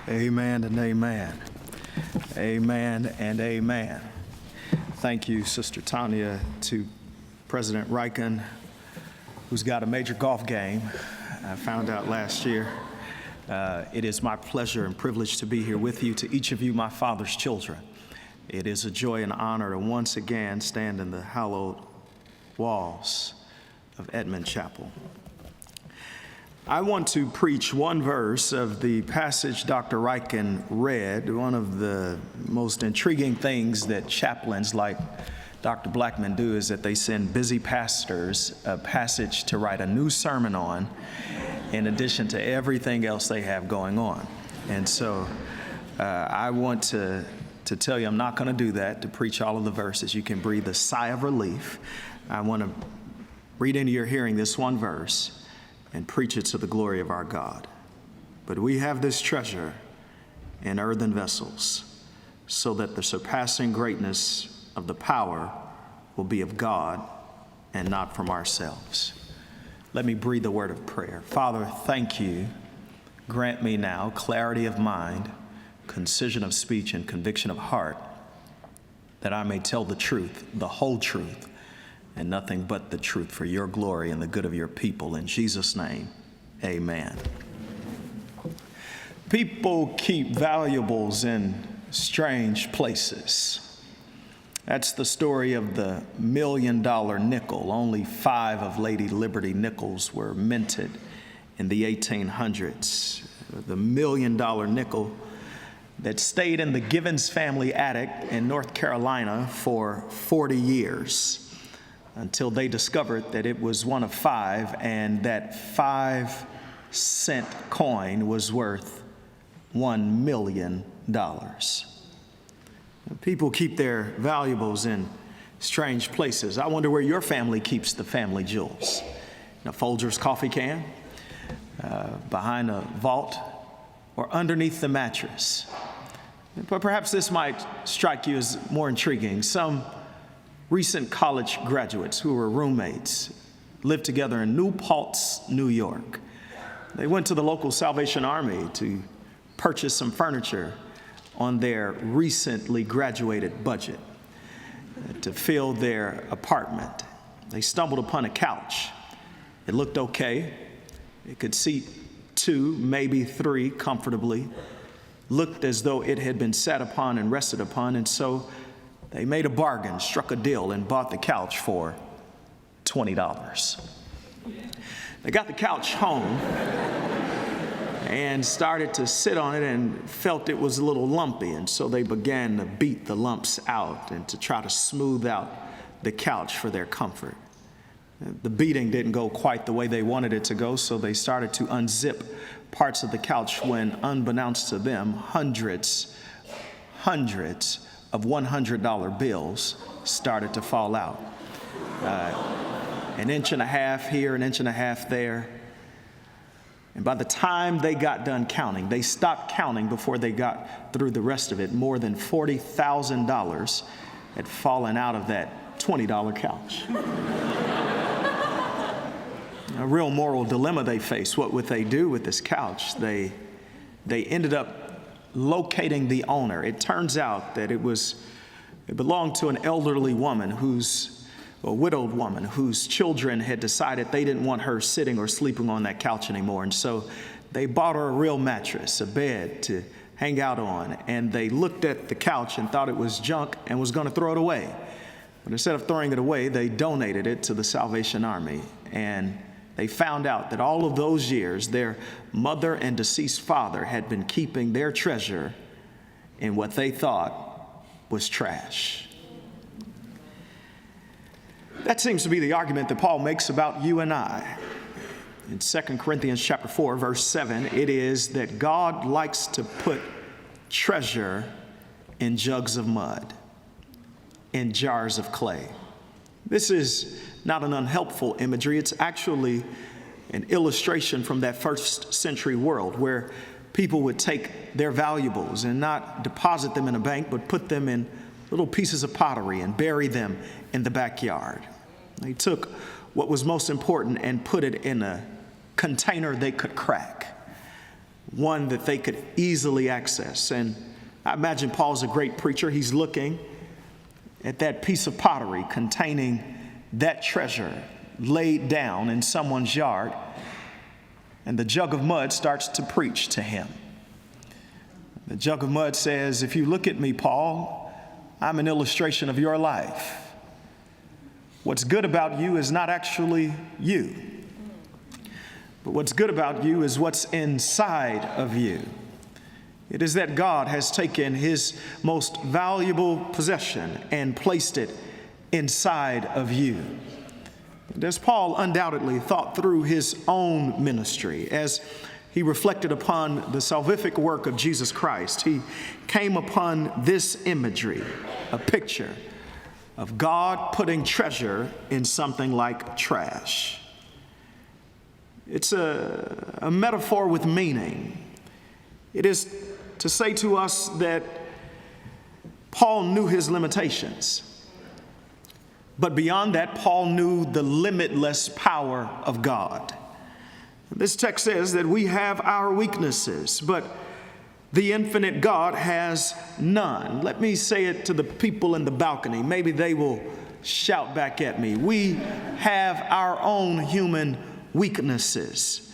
Amen and amen. Amen and amen. Thank you, Sister Tanya, to President Wheaton, who's got a major golf game. I found out last year. It is my pleasure and privilege to be here with you, to each of you, my father's children. It is a joy and honor to once again stand in the hallowed walls of Edmond Chapel. I want to preach one verse of the passage Dr. Wheaton read. One of the most intriguing things that chaplains like Dr. Blackman do is that they send busy pastors a passage to write a new sermon on, in addition to everything else they have going on. And so I want to tell you I'm not going to do that, to preach all of the verses. You can breathe a sigh of relief. I want to read into your hearing this one verse and preach it to the glory of our God. But we have this treasure in earthen vessels, so that the surpassing greatness of the power will be of God and not from ourselves. Let me breathe a word of prayer. Father, thank you. Grant me now clarity of mind, concision of speech, and conviction of heart, that I may tell the truth, the whole truth, and nothing but the truth, for your glory and the good of your people. In Jesus' name, amen. People keep valuables in strange places. That's the story of the $1 million nickel. Only 5 of Lady Liberty nickels were minted in the 1800s. The $1 million nickel that stayed in the Givens family attic in North Carolina for 40 years. Until they discovered that it was one of 5, and that 5-cent coin was worth $1 million. People keep their valuables in strange places. I wonder where your family keeps the family jewels. In a Folgers coffee can, behind a vault, or underneath the mattress. But perhaps this might strike you as more intriguing. Some recent college graduates who were roommates lived together in New Paltz, New York. They went to the local Salvation Army to purchase some furniture on their recently graduated budget to fill their apartment. They stumbled upon a couch. It looked okay. It could seat 2, maybe 3 comfortably. Looked as though it had been sat upon and rested upon, and so they made a bargain, struck a deal, and bought the couch for $20. They got the couch home and started to sit on it and felt it was a little lumpy, and so they began to beat the lumps out and to try to smooth out the couch for their comfort. The beating didn't go quite the way they wanted it to go, so they started to unzip parts of the couch when, unbeknownst to them, hundreds of $100 bills started to fall out. An inch and a half here, an inch and a half there. And by the time they got done counting, they stopped counting before they got through the rest of it. More than $40,000 had fallen out of that $20 couch. A real moral dilemma they faced. What would they do with this couch? They ended up locating the owner. It turns out that it belonged to an elderly woman, a widowed woman, whose children had decided they didn't want her sitting or sleeping on that couch anymore. And so they bought her a real mattress, a bed to hang out on. And they looked at the couch and thought it was junk and was going to throw it away. But instead of throwing it away, they donated it to the Salvation Army. And they found out that all of those years, their mother and deceased father had been keeping their treasure in what they thought was trash. That seems to be the argument that Paul makes about you and I. In 2 Corinthians chapter 4, verse 7, it is that God likes to put treasure in jugs of mud, in jars of clay. This is not an unhelpful imagery. It's actually an illustration from that first century world where people would take their valuables and not deposit them in a bank, but put them in little pieces of pottery and bury them in the backyard. They took what was most important and put it in a container they could crack. one that they could easily access. And I imagine Paul's a great preacher. He's looking at that piece of pottery containing that treasure laid down in someone's yard, and the jug of mud starts to preach to him. The jug of mud says, if you look at me, Paul, I'm an illustration of your life. What's good about you is not actually you, but what's good about you is what's inside of you. It is that God has taken his most valuable possession and placed it inside of you. And as Paul undoubtedly thought through his own ministry, as he reflected upon the salvific work of Jesus Christ, he came upon this imagery, a picture of God putting treasure in something like trash. It's a metaphor with meaning. It is to say to us that Paul knew his limitations. But beyond that, Paul knew the limitless power of God. This text says that we have our weaknesses, but the infinite God has none. Let me say it to the people in the balcony. Maybe they will shout back at me. We have our own human weaknesses,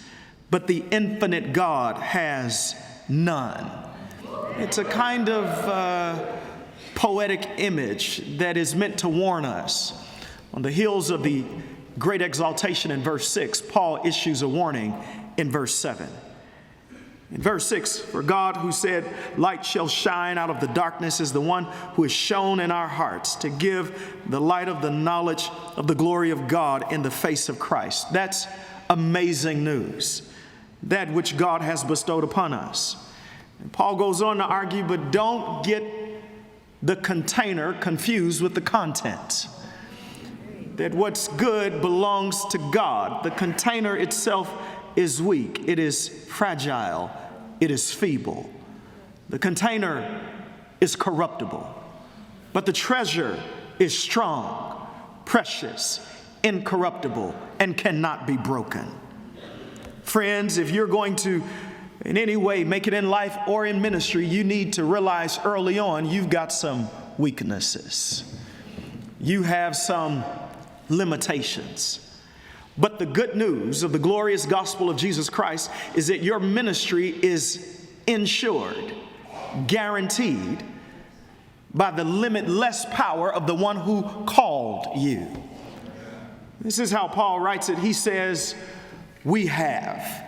but the infinite God has none. It's a kind of poetic image that is meant to warn us. On the heels of the great exaltation in verse 6, Paul issues a warning in verse 7. In verse 6, for God who said, light shall shine out of the darkness, is the one who is shown in our hearts to give the light of the knowledge of the glory of God in the face of Christ. That's amazing news, that which God has bestowed upon us. And Paul goes on to argue, but don't get the container confused with the content. That what's good belongs to God. The container itself is weak. It is fragile. It is feeble. The container is corruptible. But the treasure is strong, precious, incorruptible, and cannot be broken. Friends, if you're going to in any way make it in life or in ministry, you need to realize early on you've got some weaknesses. You have some limitations. But the good news of the glorious gospel of Jesus Christ is that your ministry is insured, guaranteed by the limitless power of the one who called you. This is how Paul writes it. He says, we have.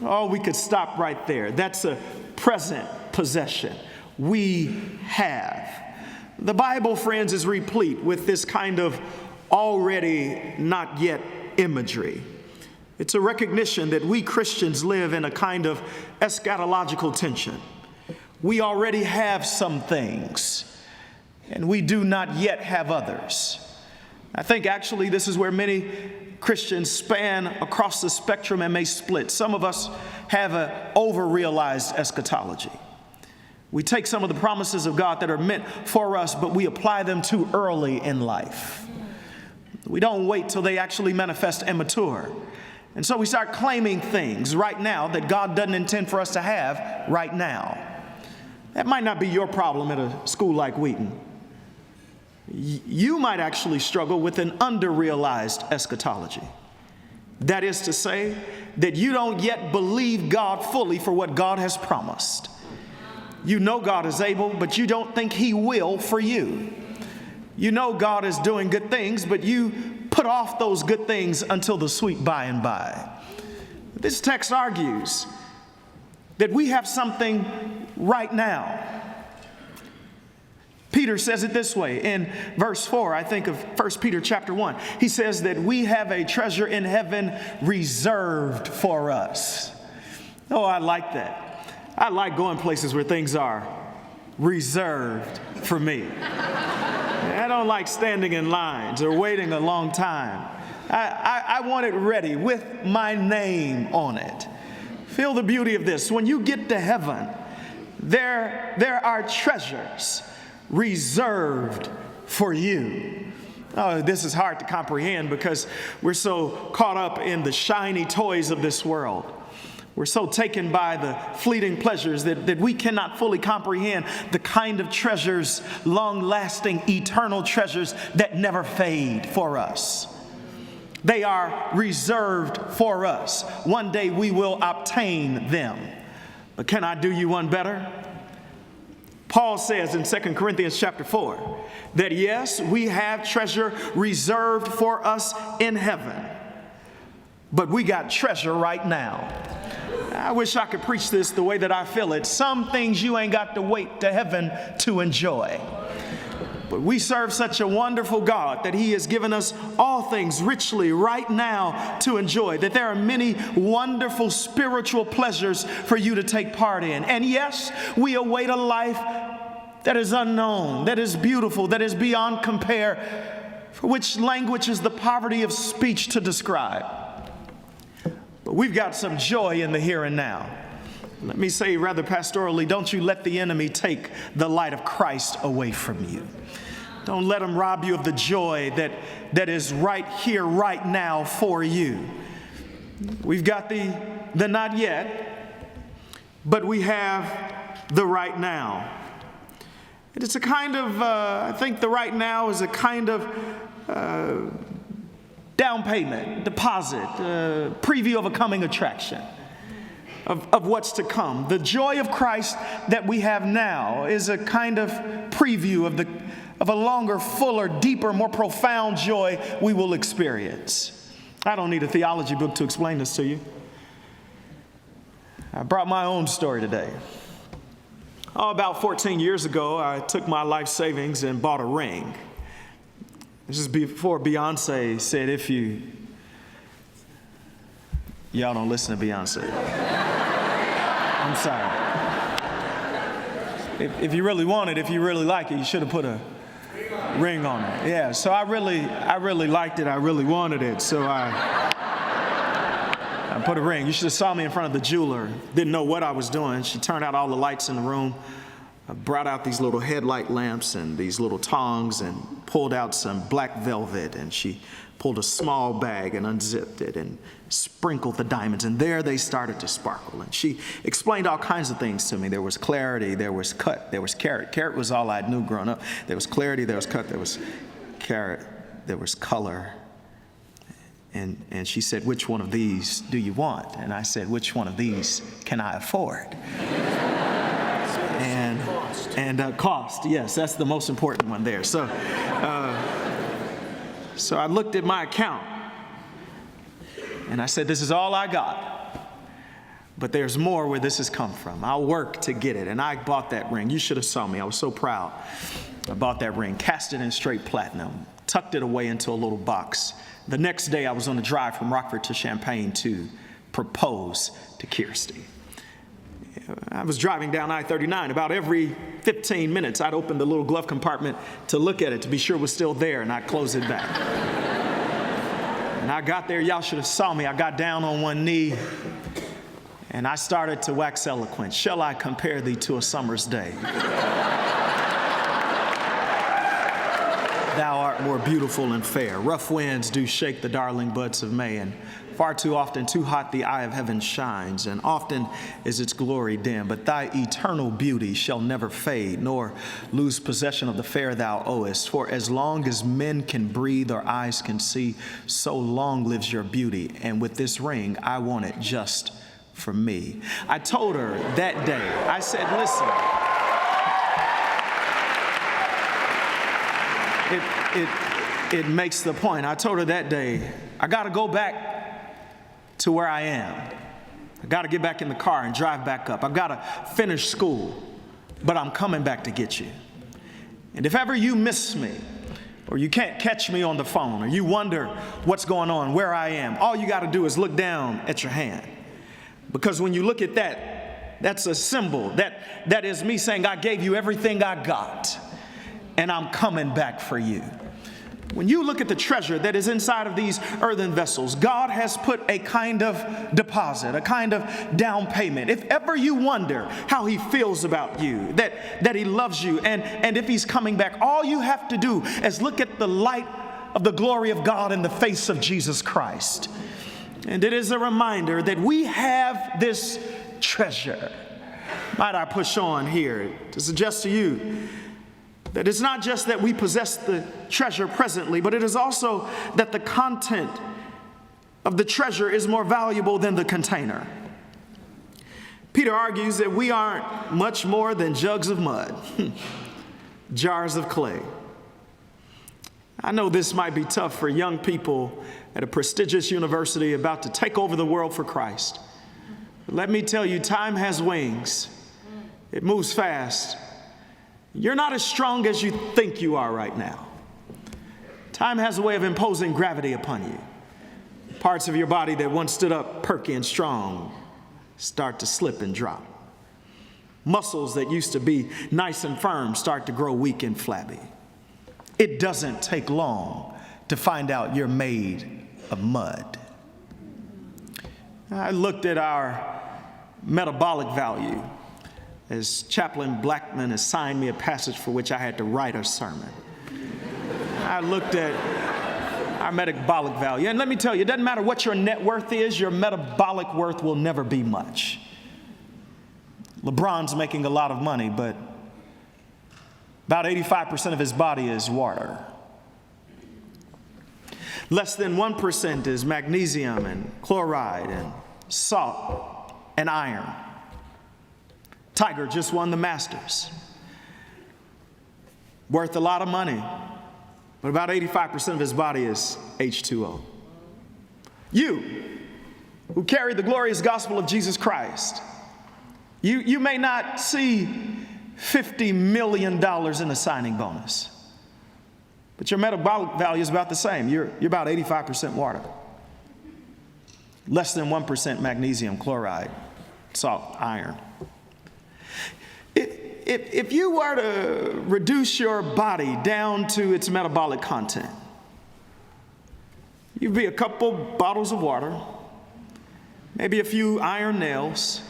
Oh, we could stop right there. That's a present possession. We have. The Bible, friends, is replete with this kind of already not yet imagery. It's a recognition that we Christians live in a kind of eschatological tension. We already have some things, and we do not yet have others. I think actually this is where many Christians span across the spectrum and may split. Some of us have an over-realized eschatology. We take some of the promises of God that are meant for us, but we apply them too early in life. We don't wait till they actually manifest and mature. And so we start claiming things right now that God doesn't intend for us to have right now. That might not be your problem at a school like Wheaton. You might actually struggle with an under-realized eschatology. That is to say that you don't yet believe God fully for what God has promised. You know God is able, but you don't think he will for you. You know God is doing good things, but you put off those good things until the sweet by and by. This text argues that we have something right now. Peter says it this way in verse 4, I think of 1 Peter chapter 1. He says that we have a treasure in heaven reserved for us. Oh, I like that. I like going places where things are reserved for me. I don't like standing in lines or waiting a long time. I want it ready with my name on it. Feel the beauty of this. When you get to heaven, there are treasures reserved for you. Oh, this is hard to comprehend because we're so caught up in the shiny toys of this world. We're so taken by the fleeting pleasures that we cannot fully comprehend the kind of treasures, long-lasting, eternal treasures that never fade for us. They are reserved for us. One day we will obtain them. But can I do you one better? Paul says in 2 Corinthians chapter 4 that yes, we have treasure reserved for us in heaven, but we got treasure right now. I wish I could preach this the way that I feel it. Some things you ain't got to wait to heaven to enjoy. But we serve such a wonderful God that He has given us all things richly right now to enjoy, that there are many wonderful spiritual pleasures for you to take part in. And yes, we await a life that is unknown, that is beautiful, that is beyond compare, for which language is the poverty of speech to describe. But we've got some joy in the here and now. Let me say rather pastorally, don't you let the enemy take the light of Christ away from you. Don't let him rob you of the joy that is right here, right now for you. We've got the not yet, but we have the right now. And it's a kind of, I think the right now is a kind of down payment, deposit, preview of a coming attraction. Of what's to come. The joy of Christ that we have now is a kind of preview of a longer, fuller, deeper, more profound joy we will experience. I don't need a theology book to explain this to you. I brought my own story today. About 14 years ago, I took my life savings and bought a ring. This is before Beyonce said, y'all don't listen to Beyonce. I'm sorry. If you really want it, if you really like it, you should have put a ring on it. Yeah, so I really liked it. I really wanted it. So I put a ring. You should have saw me in front of the jeweler. Didn't know what I was doing. She turned out all the lights in the room. I brought out these little headlight lamps and these little tongs and pulled out some black velvet, and she pulled a small bag and unzipped it and sprinkled the diamonds, and there they started to sparkle. And she explained all kinds of things to me. There was clarity, there was cut, there was carat. Carat was all I knew growing up. There was clarity, there was cut, there was carat, there was color. And she said, which one of these do you want? And I said, which one of these can I afford? And cost, yes, that's the most important one there. So I looked at my account and I said, this is all I got, but there's more where this has come from. I'll work to get it. And I bought that ring. You should have saw me. I was so proud. I bought that ring, cast it in straight platinum, tucked it away into a little box. The next day I was on the drive from Rockford to Champaign to propose to Kirsty. I was driving down I-39. About every 15 minutes, I'd open the little glove compartment to look at it to be sure it was still there, and I'd close it back. And I got there, y'all should have saw me. I got down on one knee, and I started to wax eloquent. Shall I compare thee to a summer's day? Thou art more beautiful and fair. Rough winds do shake the darling buds of May, and far too often, too hot, the eye of heaven shines, and often is its glory dim. But thy eternal beauty shall never fade, nor lose possession of the fair thou owest. For as long as men can breathe or eyes can see, so long lives your beauty. And with this ring, I want it just for me. I told her that day, I said, listen, it makes the point. I told her that day, I got to go back to where I am. I got to get back in the car and drive back up. I've got to finish school, but I'm coming back to get you. And if ever you miss me, or you can't catch me on the phone, or you wonder what's going on, where I am, all you got to do is look down at your hand. Because when you look at that, that's a symbol. That is me saying, I gave you everything I got, and I'm coming back for you. When you look at the treasure that is inside of these earthen vessels, God has put a kind of deposit, a kind of down payment. If ever you wonder how He feels about you, that He loves you, and if He's coming back, all you have to do is look at the light of the glory of God in the face of Jesus Christ. And it is a reminder that we have this treasure. Might I push on here to suggest to you that it's not just that we possess the treasure presently, but it is also that the content of the treasure is more valuable than the container. Peter argues that we aren't much more than jugs of mud, jars of clay. I know this might be tough for young people at a prestigious university about to take over the world for Christ. But let me tell you, time has wings. It moves fast. You're not as strong as you think you are right now. Time has a way of imposing gravity upon you. Parts of your body that once stood up perky and strong start to slip and drop. Muscles that used to be nice and firm start to grow weak and flabby. It doesn't take long to find out you're made of mud. I looked at our metabolic value as Chaplain Blackman assigned me a passage for which I had to write a sermon. I looked at our metabolic value. And let me tell you, it doesn't matter what your net worth is, your metabolic worth will never be much. LeBron's making a lot of money, but about 85% of his body is water. Less than 1% is magnesium and chloride and salt and iron. Tiger just won the Masters. Worth a lot of money, but about 85% of his body is H2O. You, who carry the glorious gospel of Jesus Christ, you may not see $50 million in a signing bonus, but your metabolic value is about the same. You're about 85% water. Less than 1% magnesium, chloride, salt, iron. If you were to reduce your body down to its metabolic content, you'd be a couple bottles of water, maybe a few iron nails,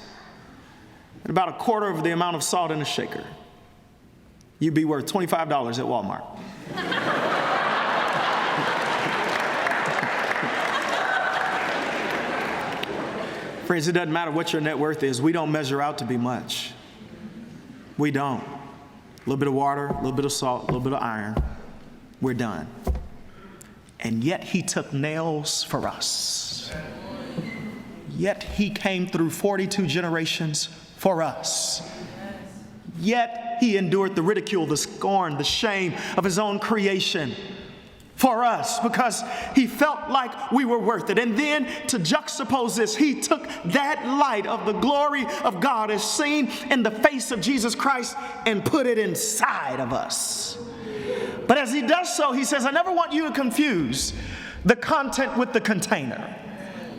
and about a quarter of the amount of salt in a shaker. You'd be worth $25 at Walmart. Friends, it doesn't matter what your net worth is. We don't measure out to be much. We don't. A little bit of water, a little bit of salt, a little bit of iron. We're done. And yet he took nails for us. Yet he came through 42 generations for us. Yet he endured the ridicule, the scorn, the shame of his own creation for us because he felt like we were worth it. And then to juxtapose this, he took that light of the glory of God as seen in the face of Jesus Christ and put it inside of us. But as he does so, he says, I never want you to confuse the content with the container.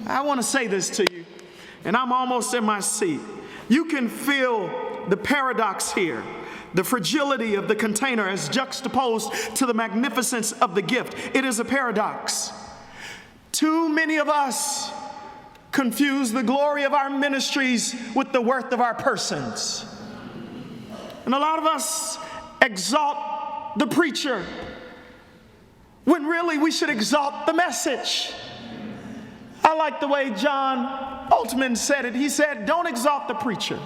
I want to say this to you, and I'm almost in my seat. You can feel the paradox here. The fragility of the container is juxtaposed to the magnificence of the gift. It is a paradox. Too many of us confuse the glory of our ministries with the worth of our persons. And a lot of us exalt the preacher when really we should exalt the message. I like the way John Altman said it. He said, don't exalt the preacher.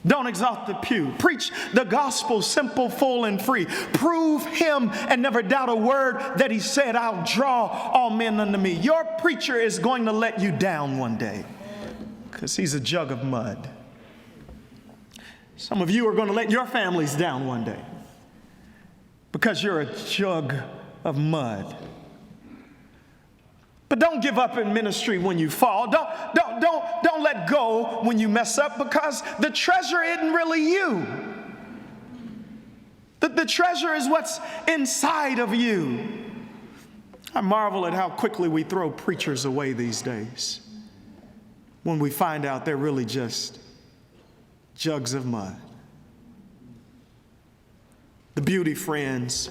Don't exalt the pew. Preach the gospel simple, full, and free. Prove him and never doubt a word that he said, I'll draw all men unto me. Your preacher is going to let you down one day because he's a jug of mud. Some of you are going to let your families down one day because you're a jug of mud. But don't give up in ministry when you fall. Don't let go when you mess up because the treasure isn't really you. The treasure is what's inside of you. I marvel at how quickly we throw preachers away these days when we find out they're really just jugs of mud. The beauty, friends,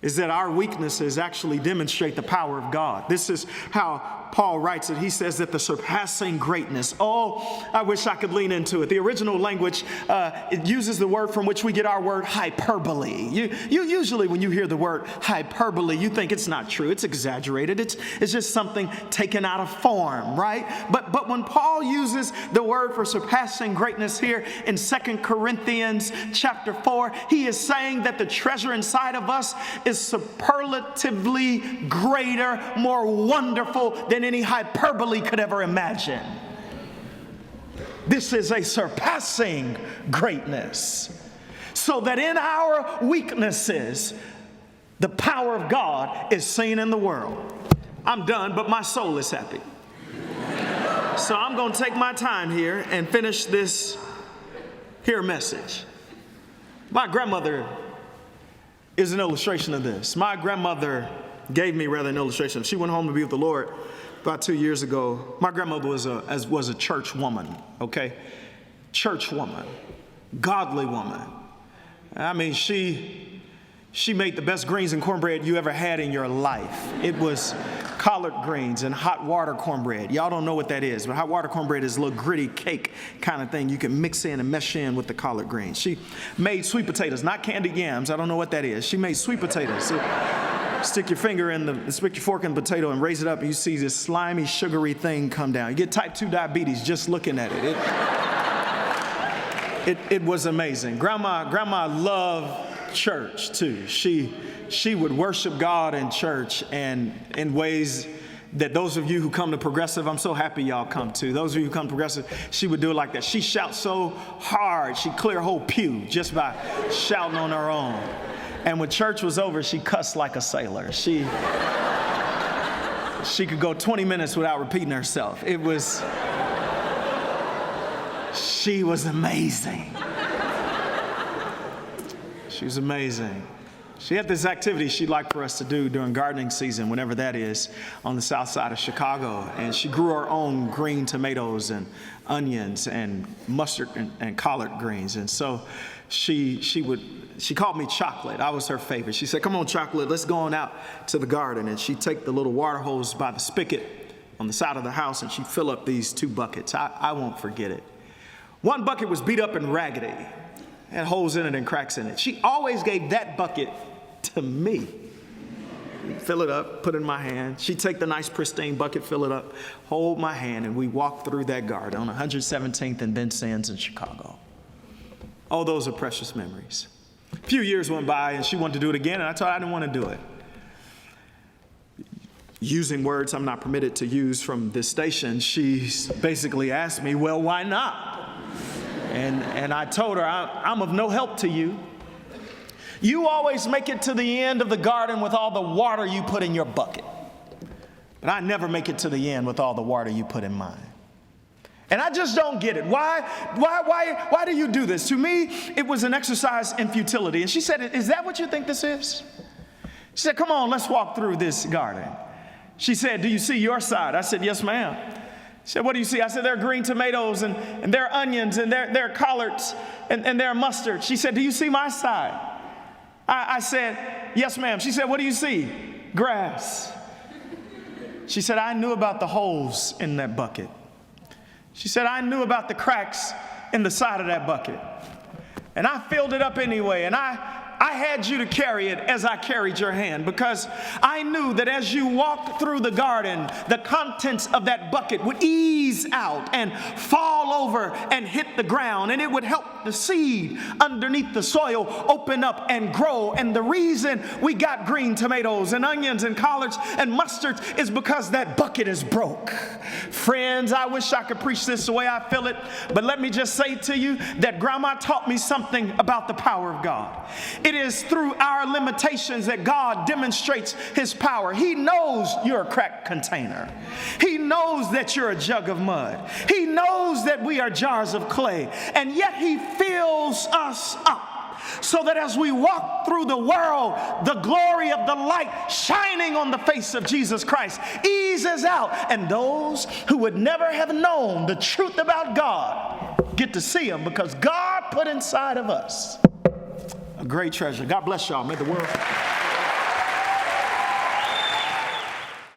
is that our weaknesses actually demonstrate the power of God. This is how Paul writes it. He says that the surpassing greatness. Oh, I wish I could lean into it. The original language, it uses the word from which we get our word hyperbole. You usually, when you hear the word hyperbole, you think it's not true. It's exaggerated. It's just something taken out of form, right? But when Paul uses the word for surpassing greatness here in 2 Corinthians chapter 4, he is saying that the treasure inside of us is superlatively greater, more wonderful than any hyperbole could ever imagine. This is a surpassing greatness. So that in our weaknesses, the power of God is seen in the world. I'm done, but my soul is happy. So I'm going to take my time here and finish this here message. My grandmother is an illustration of this. My grandmother gave me rather an illustration. She went home to be with the Lord about 2 years ago. My grandmother was a church woman, okay? Church woman, godly woman. I mean, she made the best greens and cornbread you ever had in your life. It was collard greens and hot water cornbread. Y'all don't know what that is, but hot water cornbread is a little gritty cake kind of thing you can mix in and mesh in with the collard greens. She made sweet potatoes, not candied yams. I don't know what that is. She made sweet potatoes. So, stick your fork in the potato and raise it up, and you see this slimy, sugary thing come down. You get type 2 diabetes just looking at it. It was amazing. Grandma loved church too. She would worship God in church and in ways that those of you who come to Progressive, I'm so happy y'all come to. Those of you who come to Progressive, she would do it like that. She shouts so hard, she'd clear a whole pew just by shouting on her own. And when church was over, she cussed like a sailor. She could go 20 minutes without repeating herself. She was amazing. She was amazing. She had this activity she'd like for us to do during gardening season, whenever that is, on the south side of Chicago. And she grew her own green tomatoes and onions and mustard and collard greens. And so she called me Chocolate. I was her favorite. She said, "Come on, Chocolate, let's go on out to the garden." And she'd take the little water hose by the spigot on the side of the house, and she'd fill up these 2 buckets. I won't forget it. One bucket was beat up and raggedy, had holes in it and cracks in it. She always gave that bucket to me. Fill it up, put it in my hand. She'd take the nice pristine bucket, fill it up, hold my hand, and we walked through that garden on 117th and Vincennes in Chicago. Oh, those are precious memories. A few years went by, and she wanted to do it again, and I told her I didn't want to do it. Using words I'm not permitted to use from this station, she basically asked me, "Well, why not?" And I told her, I'm of no help to you. You always make it to the end of the garden with all the water you put in your bucket. But I never make it to the end with all the water you put in mine. And I just don't get it. Why do you do this? To me, it was an exercise in futility. And she said, "Is that what you think this is?" She said, "Come on, let's walk through this garden." She said, "Do you see your side?" I said, "Yes, ma'am." She said, "What do you see?" I said, "There are green tomatoes and there are onions and there are collards and there are mustard." She said, "Do you see my side?" I said, "Yes, ma'am." She said, "What do you see?" "Grass." She said, "I knew about the holes in that bucket." She said, "I knew about the cracks in the side of that bucket. And I filled it up anyway. And I had you to carry it as I carried your hand, because I knew that as you walked through the garden, the contents of that bucket would ease out and fall over and hit the ground, and it would help the seed underneath the soil open up and grow. And the reason we got green tomatoes and onions and collards and mustards is because that bucket is broke." Friends, I wish I could preach this the way I feel it, but let me just say to you that Grandma taught me something about the power of God. It is through our limitations that God demonstrates his power. He knows you're a cracked container. He knows that you're a jug of mud. He knows that we are jars of clay. And yet he fills us up so that as we walk through the world, the glory of the light shining on the face of Jesus Christ eases out. And those who would never have known the truth about God get to see him, because God put inside of us a great treasure. God bless y'all. May the world